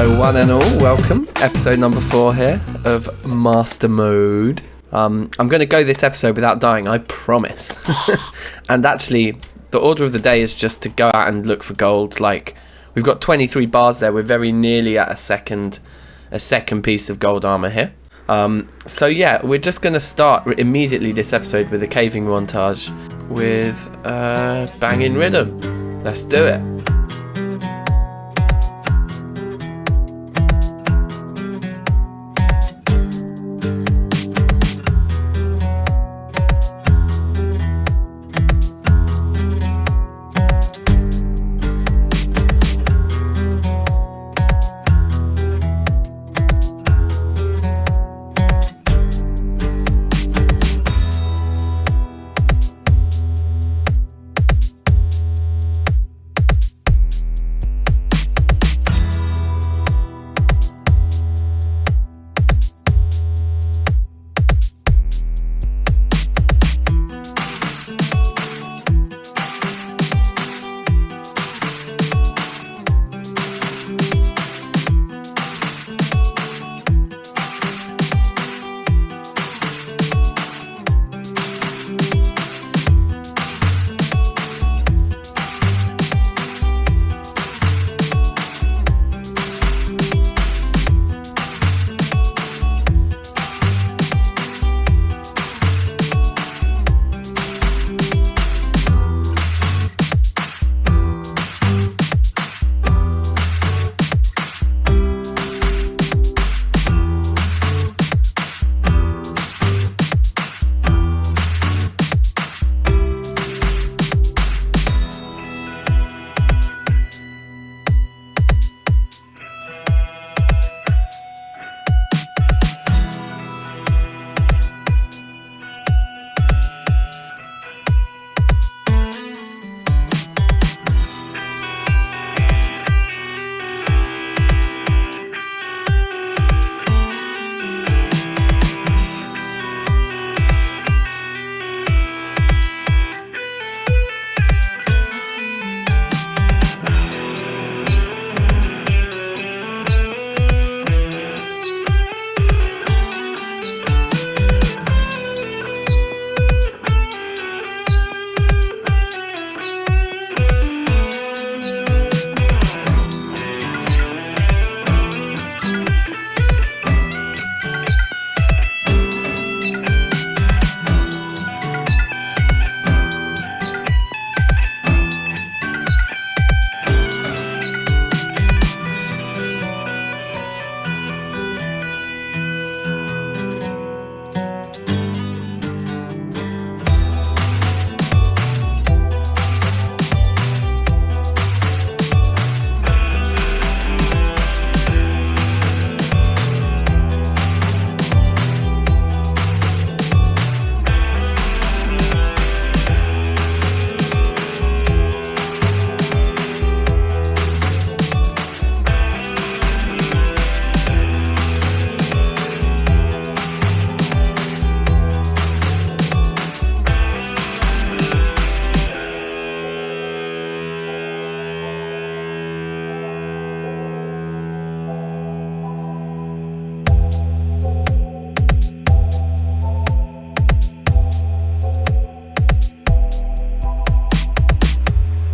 Hello one and all, welcome. Episode number 4 here of Master Mode. I'm going to go this episode without dying, I promise. And actually, the order of the day is just to go out and look for gold. Like, we've got 23 bars there, we're very nearly at a second piece of gold armor here. So yeah, we're just going to start immediately this episode with a caving montage with banging rhythm. Let's do it.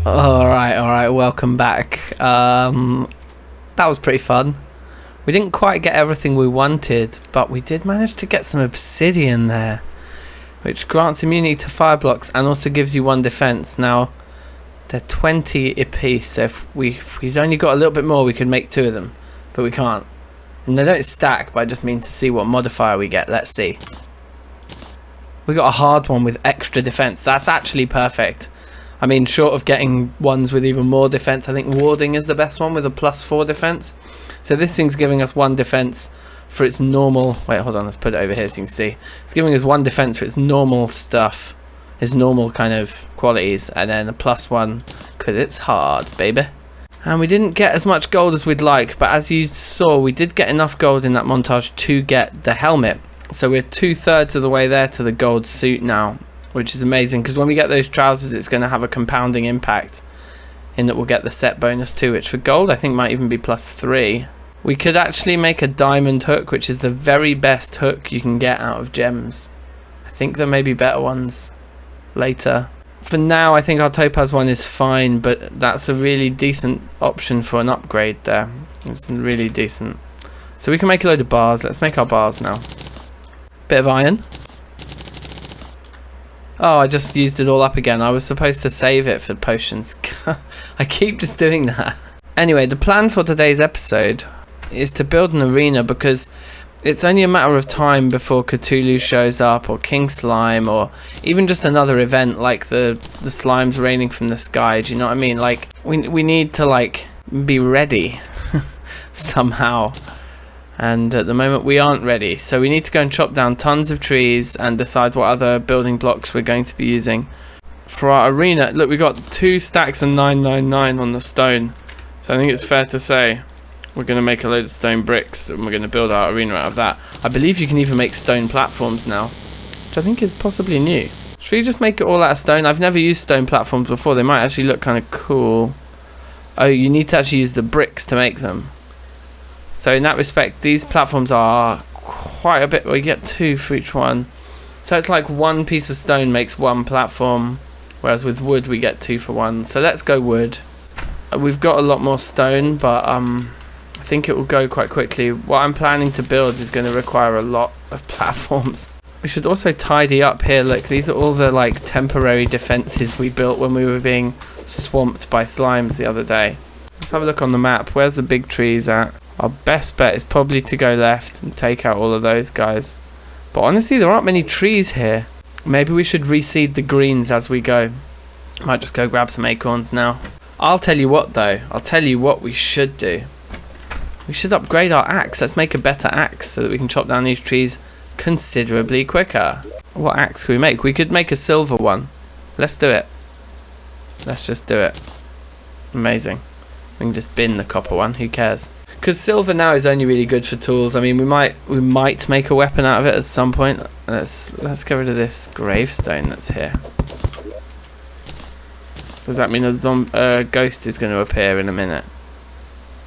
Alright, welcome back. That was pretty fun. We didn't quite get everything we wanted, but we did manage to get some obsidian there, which grants immunity to fire blocks and also gives you 1 defense. Now, they're 20 apiece, so if we've only got a little bit more, we could make 2 of them, but we can't. And they don't stack, but I just mean to see what modifier we get. Let's see. We got a hard one with extra defense. That's actually perfect. I mean, short of getting ones with even more defense, I think warding is the best one with a +4 defense. So this thing's giving us 1 defense for its normal... Wait, hold on, let's put it over here so you can see. It's giving us 1 defense for its normal stuff, its normal kind of qualities, and then a +1 because it's hard, baby. And we didn't get as much gold as we'd like, but as you saw, we did get enough gold in that montage to get the helmet. So we're 2/3 of the way there to the gold suit now, which is amazing, because when we get those trousers, it's going to have a compounding impact in that we'll get the set bonus too, which for gold I think might even be +3. We could actually make a diamond hook, which is the very best hook you can get out of gems. I think there may be better ones later. For now, I think our topaz one is fine, but that's a really decent option for an upgrade there. It's really decent. So we can make a load of bars. Let's make our bars now. Bit of iron. Oh, I just used it all up again. I was supposed to save it for potions. I keep just doing that. Anyway, the plan for today's episode is to build an arena, because it's only a matter of time before Cthulhu shows up, or King Slime, or even just another event like the slimes raining from the sky. Do you know what I mean? Like, we need to, like, be ready somehow. And at the moment we aren't ready, so we need to go and chop down tons of trees and decide what other building blocks we're going to be using for our arena. Look, we got 2 stacks of 999 on the stone, so I think it's fair to say we're going to make a load of stone bricks and we're going to build our arena out of that. I believe you can even make stone platforms now, which I think is possibly new. Should we just make it all out of stone? I've never used stone platforms before. They might actually look kind of cool. Oh, you need to actually use the bricks to make them. So in that respect, these platforms are quite a bit. We get 2 for each one. So it's like 1 piece of stone makes 1 platform, whereas with wood we get 2 for 1. So let's go wood. We've got a lot more stone, but I think it will go quite quickly. What I'm planning to build is going to require a lot of platforms. We should also tidy up here. Look, these are all the like temporary defenses we built when we were being swamped by slimes the other day. Let's have a look on the map. Where's the big trees at? Our best bet is probably to go left and take out all of those guys. But honestly, there aren't many trees here. Maybe we should reseed the greens as we go. Might just go grab some acorns now. I'll tell you what though. I'll tell you what we should do. We should upgrade our axe. Let's make a better axe so that we can chop down these trees considerably quicker. What axe can we make? We could make a silver one. Let's do it. Let's just do it. Amazing. We can just bin the copper one. Who cares? Because silver now is only really good for tools. I mean, we might make a weapon out of it at some point. Let's get rid of this gravestone that's here. Does that mean a ghost is going to appear in a minute?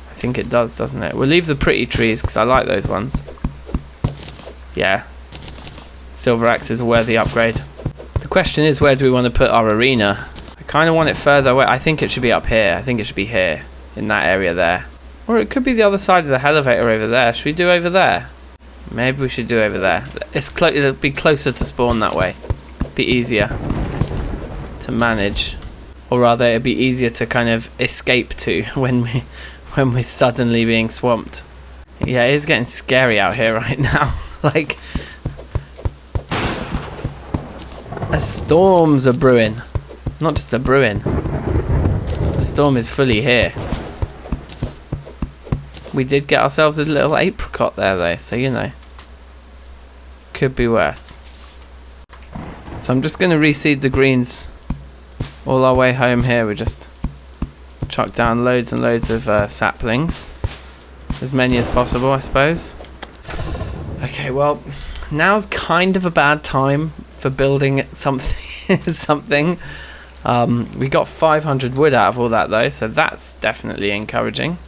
I think it does, doesn't it? We'll leave the pretty trees because I like those ones. Yeah. Silver axe is a worthy upgrade. The question is, where do we want to put our arena? I kind of want it further away. I think it should be up here. I think it should be here, in that area there. Or it could be the other side of the elevator over there. Should we do over there? Maybe we should do over there. It'll be closer to spawn that way. Be easier to manage. Or rather, it'll be easier to kind of escape to when we're suddenly being swamped. Yeah, it is getting scary out here right now. Like, storms are brewing. Not just a brewing. The storm is fully here. We did get ourselves a little apricot there though, so you know. Could be worse. So I'm just going to reseed the greens all our way home here. We just chuck down loads and loads of saplings. As many as possible, I suppose. Okay, well, now's kind of a bad time for building something. We got 500 wood out of all that though, so that's definitely encouraging.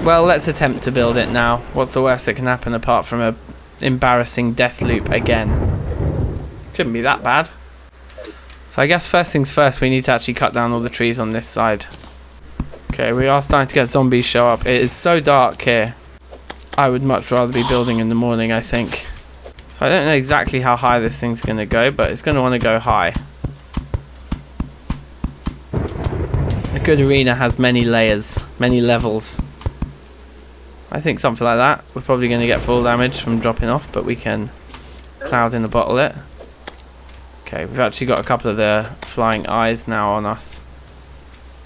Well, let's attempt to build it now. What's the worst that can happen apart from a embarrassing death loop again? Couldn't be that bad. So I guess first things first, we need to actually cut down all the trees on this side. Okay, we are starting to get zombies show up. It is so dark here. I would much rather be building in the morning, I think. So I don't know exactly how high this thing's going to go, but it's going to want to go high. A good arena has many layers, many levels. I think something like that. We're probably going to get full damage from dropping off, but we can cloud in a bottle it. Okay, we've actually got a couple of the flying eyes now on us,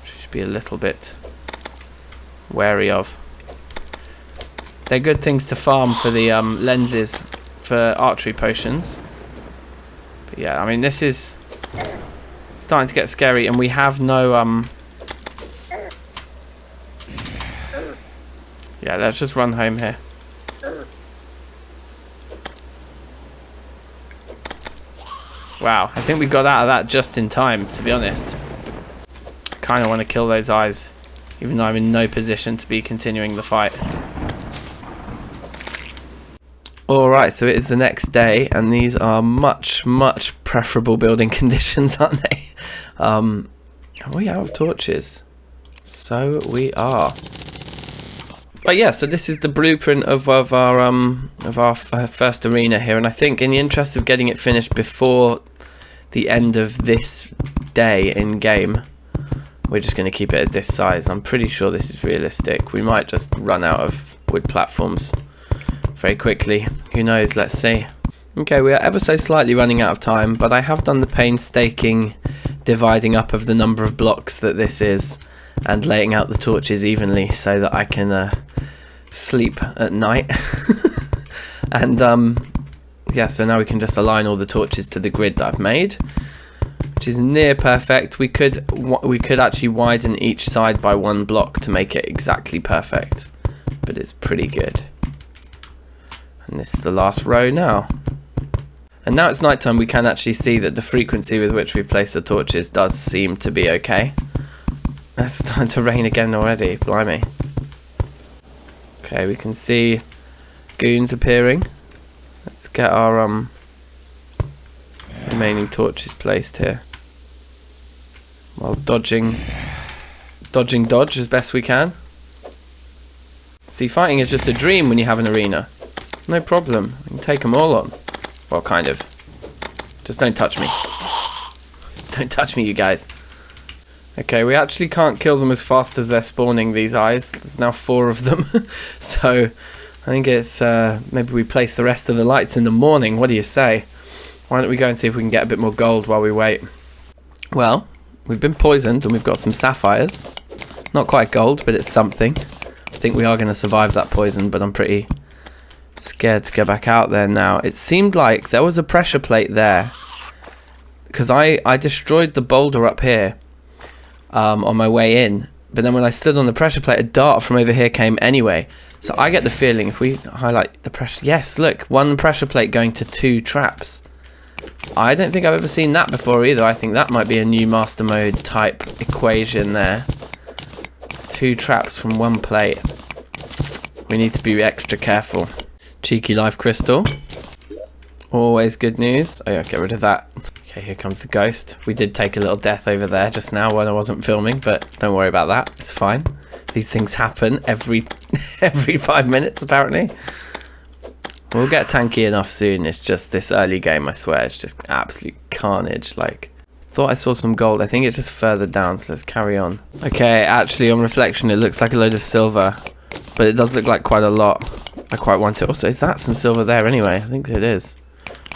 which we should be a little bit wary of. They're good things to farm for the lenses for archery potions. But yeah, I mean, this is starting to get scary, and we have no yeah, let's just run home here. Wow, I think we got out of that just in time, to be honest. I kind of want to kill those eyes, even though I'm in no position to be continuing the fight. Alright, so it is the next day, and these are much, much preferable building conditions, aren't they? Are we out of torches? So we are. But yeah, so this is the blueprint of our first arena here, and I think in the interest of getting it finished before the end of this day in game, we're just going to keep it at this size. I'm pretty sure this is realistic. We might just run out of wood platforms very quickly. Who knows? Let's see. Okay, we are ever so slightly running out of time, but I have done the painstaking dividing up of the number of blocks that this is and laying out the torches evenly so that I can sleep at night. And yeah, so now we can just align all the torches to the grid that I've made, which is near perfect. We could actually widen each side by 1 block to make it exactly perfect, but it's pretty good. And this is the last row now. And now it's nighttime, we can actually see that the frequency with which we place the torches does seem to be okay. It's starting to rain again already, blimey. Okay, we can see goons appearing. Let's get our remaining torches placed here, while dodging dodge as best we can. See, fighting is just a dream when you have an arena. No problem, you can take them all on. Well, kind of. Just don't touch me. Don't touch me, you guys. Okay, we actually can't kill them as fast as they're spawning, these eyes. There's now 4 of them. So I think it's maybe we place the rest of the lights in the morning. What do you say? Why don't we go and see if we can get a bit more gold while we wait? Well, we've been poisoned and we've got some sapphires. Not quite gold, but it's something. I think we are going to survive that poison, but I'm pretty scared to go back out there now. It seemed like there was a pressure plate there, because I destroyed the boulder up here on my way in, but then when I stood on the pressure plate, a dart from over here came anyway. So I get the feeling if we highlight the pressure, yes, look, 1 pressure plate going to 2 traps. I don't think I've ever seen that before either. I think that might be a new master mode type equation there. 2 traps from 1 plate. We need to be extra careful. Cheeky life crystal. Always good news. Oh yeah, get rid of that. Okay, here comes the ghost. We did take a little death over there just now when I wasn't filming, but don't worry about that. It's fine. These things happen every 5 minutes apparently. We'll get tanky enough soon. It's just this early game, I swear, it's just absolute carnage. Like, thought I saw some gold. I think it's just further down, so let's carry on. Okay, actually on reflection it looks like a load of silver, but it does look like quite a lot. I quite want it. Also, is that some silver there anyway? I think it is.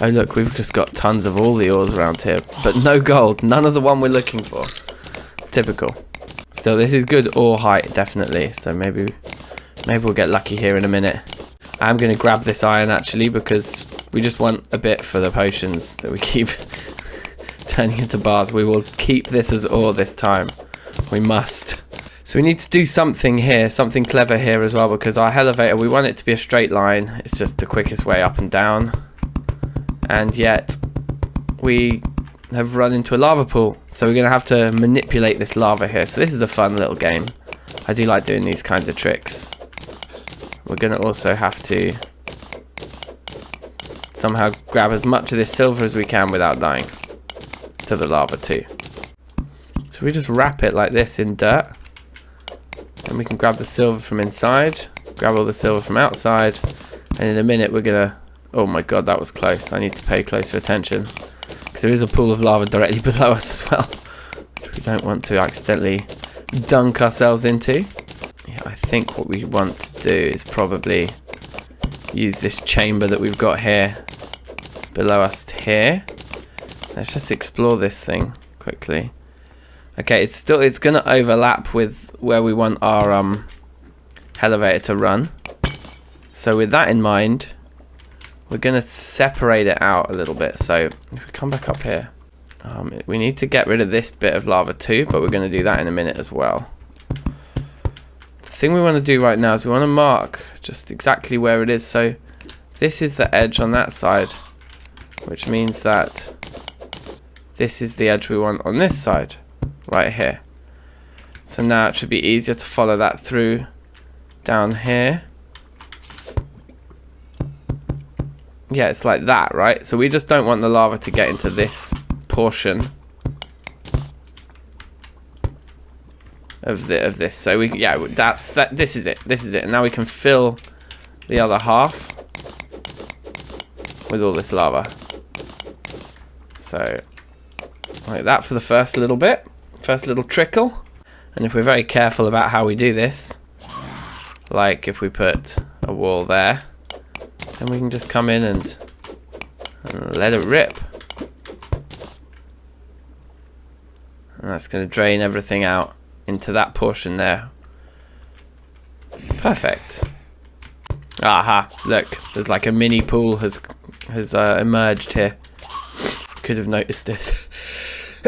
Oh look, we've just got tons of all the ores around here, but no gold. None of the one we're looking for. Typical. Still, this is good ore height, definitely. So maybe we'll get lucky here in a minute. I'm going to grab this iron actually, because we just want a bit for the potions that we keep turning into bars. We will keep this as ore this time. We must. So we need to do something here, something clever here as well, because our elevator, we want it to be a straight line. It's just the quickest way up and down. And yet we have run into a lava pool, so we're going to have to manipulate this lava here. So this is a fun little game. I do like doing these kinds of tricks. We're going to also have to somehow grab as much of this silver as we can without dying to the lava too. So we just wrap it like this in dirt, and we can grab the silver from inside, grab all the silver from outside, and in a minute we're going to... Oh my god, that was close. I need to pay closer attention, because there is a pool of lava directly below us as well, which we don't want to accidentally dunk ourselves into. Yeah, I think what we want to do is probably use this chamber that we've got here below us here. Let's just explore this thing quickly. Okay, it's going to overlap with where we want our elevator to run. So with that in mind, we're going to separate it out a little bit. So if we come back up here, we need to get rid of this bit of lava too, but we're going to do that in a minute as well. The thing we want to do right now is we want to mark just exactly where it is. So this is the edge on that side, which means that this is the edge we want on this side, right here. So now it should be easier to follow that through down here. yeah, it's like that, right? So we just don't want the lava to get into this portion of this. So we, yeah, this is it. This is it. And now we can fill the other half with all this lava. So like that for the first little bit, first little trickle. And if we're very careful about how we do this, like if we put a wall there, then we can just come in and let it rip. And that's going to drain everything out into that portion there. Perfect. Aha, look, there's like a mini pool has emerged here. Could have noticed this.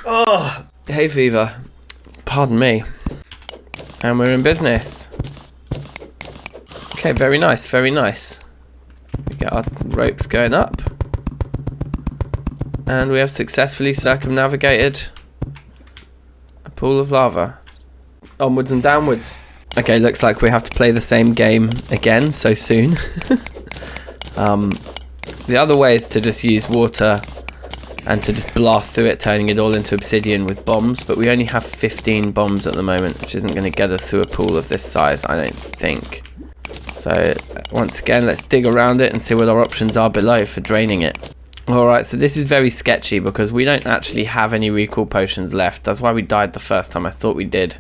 Oh, hay fever. Pardon me. And we're in business. Okay, very nice, very nice. We get our ropes going up. And we have successfully circumnavigated a pool of lava. Onwards and downwards. Okay, looks like we have to play the same game again so soon. The other way is to just use water and to just blast through it, turning it all into obsidian with bombs, but we only have 15 bombs at the moment, which isn't going to get us through a pool of this size, I don't think. So once again, let's dig around it and see what our options are below for draining it. Alright, so this is very sketchy because we don't actually have any recall potions left. That's why we died the first time. I thought we did,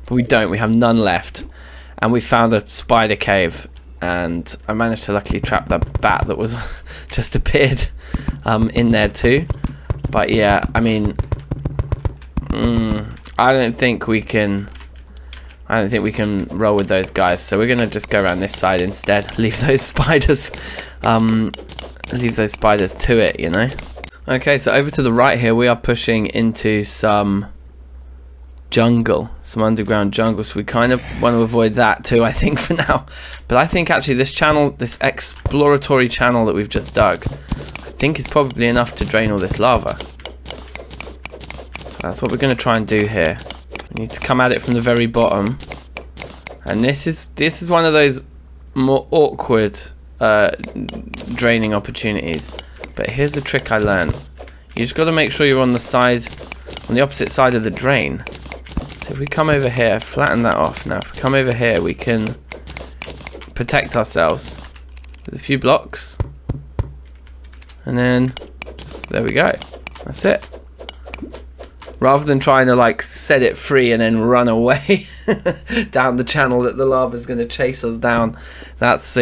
but we don't. We have none left. And we found a spider cave, and I managed to luckily trap that bat that was just appeared in there too. But yeah, I mean, I don't think we can roll with those guys, so we're gonna just go around this side instead. Leave those spiders to it, you know. Okay, so over to the right here we are pushing into some jungle, some underground jungle, so we kind of want to avoid that too, I think, for now. But I think actually this channel, this exploratory channel that we've just dug, I think is probably enough to drain all this lava. So that's what we're going to try and do here. We need to come at it from the very bottom, and this is one of those more awkward draining opportunities. But here's the trick I learned. You just got to make sure you're on the opposite side of the drain. So if we come over here, flatten that off. Now if we come over here, we can protect ourselves with a few blocks, and then just, there we go. That's it. Rather than trying to like set it free and then run away down the channel that the lava's going to chase us down, that's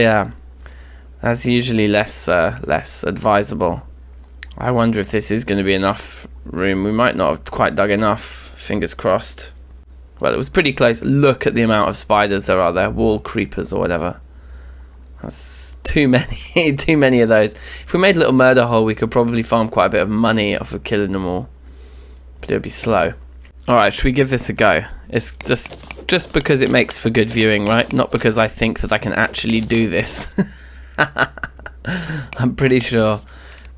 usually less advisable. I wonder if this is going to be enough room. We might not have quite dug enough. Fingers crossed. Well, it was pretty close. Look at the amount of spiders there are there. Wall creepers or whatever. That's too many. Too many of those. If we made a little murder hole, we could probably farm quite a bit of money off of killing them all. But it would be slow. Alright, should we give this a go? It's just because it makes for good viewing, right? Not because I think that I can actually do this. I'm pretty sure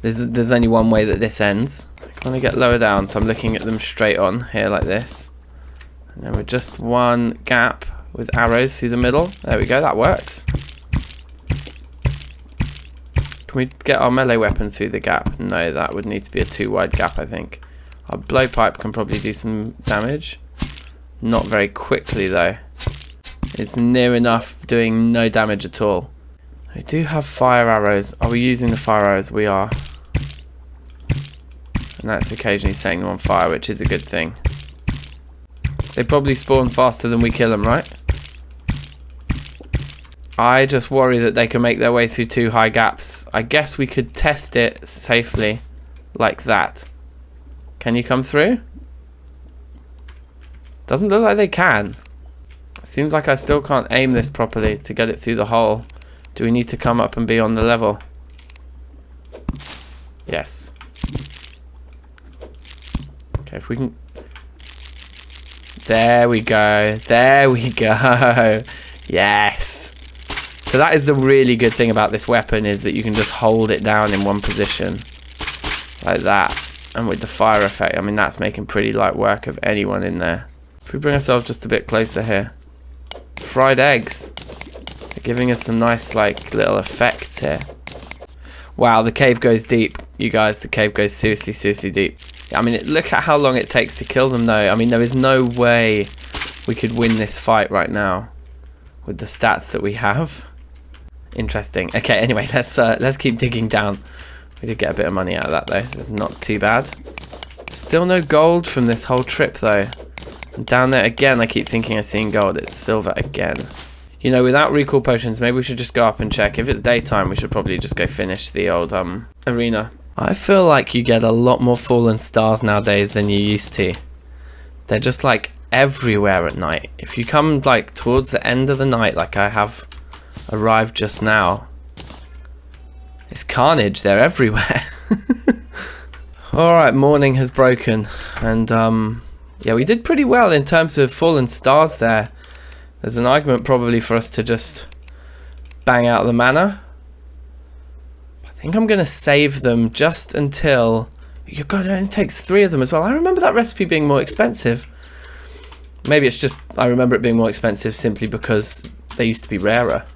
there's only one way that this ends. I want to get lower down, so I'm looking at them straight on here like this. And then with just one gap with arrows through the middle. There we go, that works. Can we get our melee weapon through the gap? No, that would need to be a too wide gap, I think. Our blowpipe can probably do some damage. Not very quickly though. It's near enough doing no damage at all. We do have fire arrows. Are we using the fire arrows? We are. And that's occasionally setting them on fire, which is a good thing. They probably spawn faster than we kill them, right? I just worry that they can make their way through too high gaps. I guess we could test it safely like that. Can you come through? Doesn't look like they can. Seems like I still can't aim this properly to get it through the hole. Do we need to come up and be on the level? Yes. Okay, if we can... There we go. There we go. Yes. So that is the really good thing about this weapon, is that you can just hold it down in one position. Like that. And with the fire effect, I mean, that's making pretty light work of anyone in there. If we bring ourselves just a bit closer here. Fried eggs. They're giving us some nice, like, little effects here. Wow, the cave goes deep, you guys. The cave goes seriously, seriously deep. I mean, look at how long it takes to kill them, though. I mean, there is no way we could win this fight right now with the stats that we have. Interesting. Okay, anyway, let's keep digging down. We did get a bit of money out of that, though. It's not too bad. Still no gold from this whole trip, though. And down there again, I keep thinking I've seen gold. It's silver again. You know, without recall potions, maybe we should just go up and check. If it's daytime, we should probably just go finish the old arena. I feel like you get a lot more fallen stars nowadays than you used to. They're just like everywhere at night. If you come like towards the end of the night, like I have arrived just now, it's carnage. They're everywhere. Alright, morning has broken. And yeah, we did pretty well in terms of fallen stars there. There's an argument probably for us to just bang out the mana. I think I'm going to save them just until... God, it only takes 3 of them as well. I remember that recipe being more expensive. Maybe it's just I remember it being more expensive simply because they used to be rarer.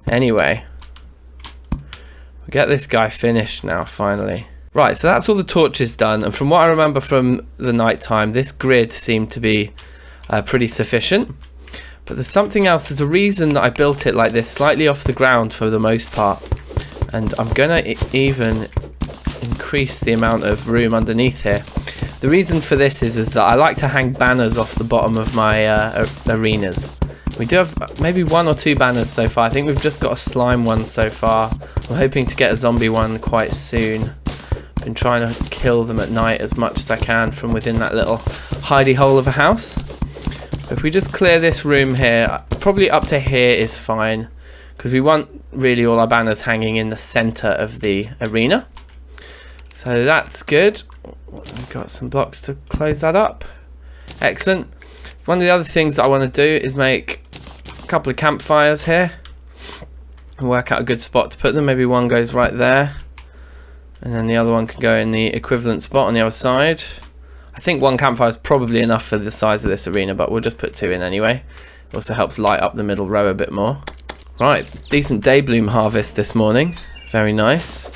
Anyway. We get this guy finished now, finally. Right, so that's all the torches done. And from what I remember from the night time, this grid seemed to be pretty sufficient. But there's something else. There's a reason that I built it like this, slightly off the ground for the most part. And I'm going to even increase the amount of room underneath here. The reason for this is that I like to hang banners off the bottom of my arenas. We do have maybe 1 or 2 banners so far. I think we've just got a slime one so far. I'm hoping to get a zombie one quite soon. Been trying to kill them at night as much as I can from within that little hidey hole of a house. If we just clear this room here, probably up to here is fine, because we want really all our banners hanging in the center of the arena. So that's good. We've got some blocks to close that up. Excellent. One of the other things that I want to do is make a couple of campfires here and work out a good spot to put them. Maybe one goes right there, and then the other one can go in the equivalent spot on the other side. I think 1 campfire is probably enough for the size of this arena, but we'll just put 2 in anyway. It also helps light up the middle row a bit more. Right, decent day bloom harvest this morning. Very nice.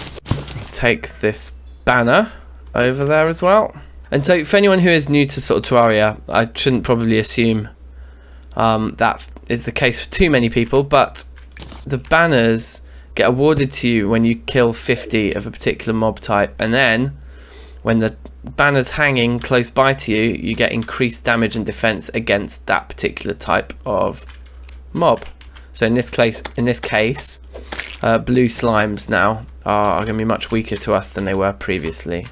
Take this banner over there as well. And so for anyone who is new to sort of Terraria, I shouldn't probably assume that is the case for too many people, but the banners get awarded to you when you kill 50 of a particular mob type, and then when the banner's hanging close by to you, you get increased damage and defense against that particular type of mob. So in this case, blue slimes now are going to be much weaker to us than they were previously.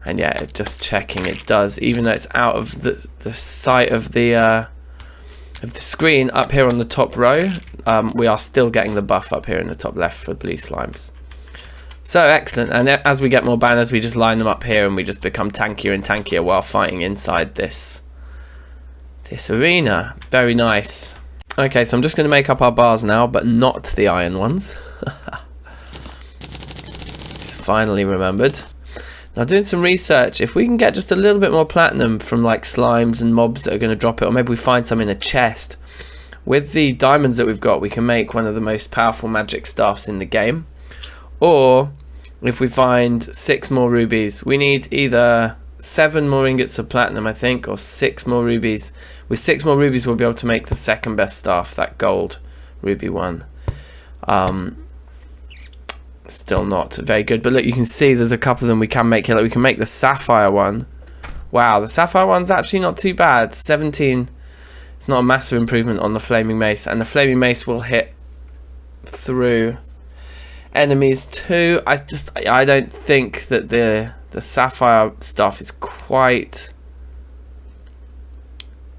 And yeah, just checking, it does, even though it's out of the sight of the screen up here on the top row, we are still getting the buff up here in the top left for blue slimes. So excellent, and as we get more banners, we just line them up here and we just become tankier and tankier while fighting inside this arena. Very nice. Okay, so I'm just going to make up our bars now, but not the iron ones. Finally remembered. Now, doing some research, if we can get just a little bit more platinum from like slimes and mobs that are going to drop it, or maybe we find some in a chest, with the diamonds that we've got, we can make one of the most powerful magic staffs in the game. Or if we find 6 more rubies, we need either 7 more ingots of platinum, I think, or 6 more rubies. With 6 more rubies, we'll be able to make the second best staff, that gold ruby one. Still not very good, but look, you can see there's a couple of them we can make here. Like we can make the sapphire one. Wow, the sapphire one's actually not too bad. 17. It's not a massive improvement on the flaming mace, and the flaming mace will hit through enemies too. I don't think that the sapphire stuff is quite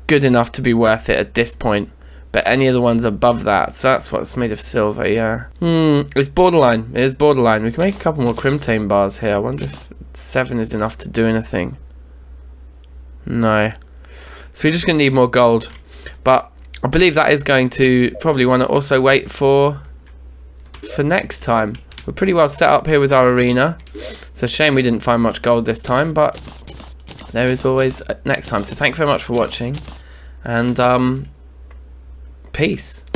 good enough to be worth it at this point. But any of the ones above that, so that's what's made of silver, yeah. It's borderline. It is borderline. We can make a couple more crimtane bars here. I wonder if 7 is enough to do anything. No. So we're just going to need more gold. But I believe that is going to probably want to also wait for next time. We're pretty well set up here with our arena. It's a shame we didn't find much gold this time, but there is always next time. So thanks very much for watching, and peace.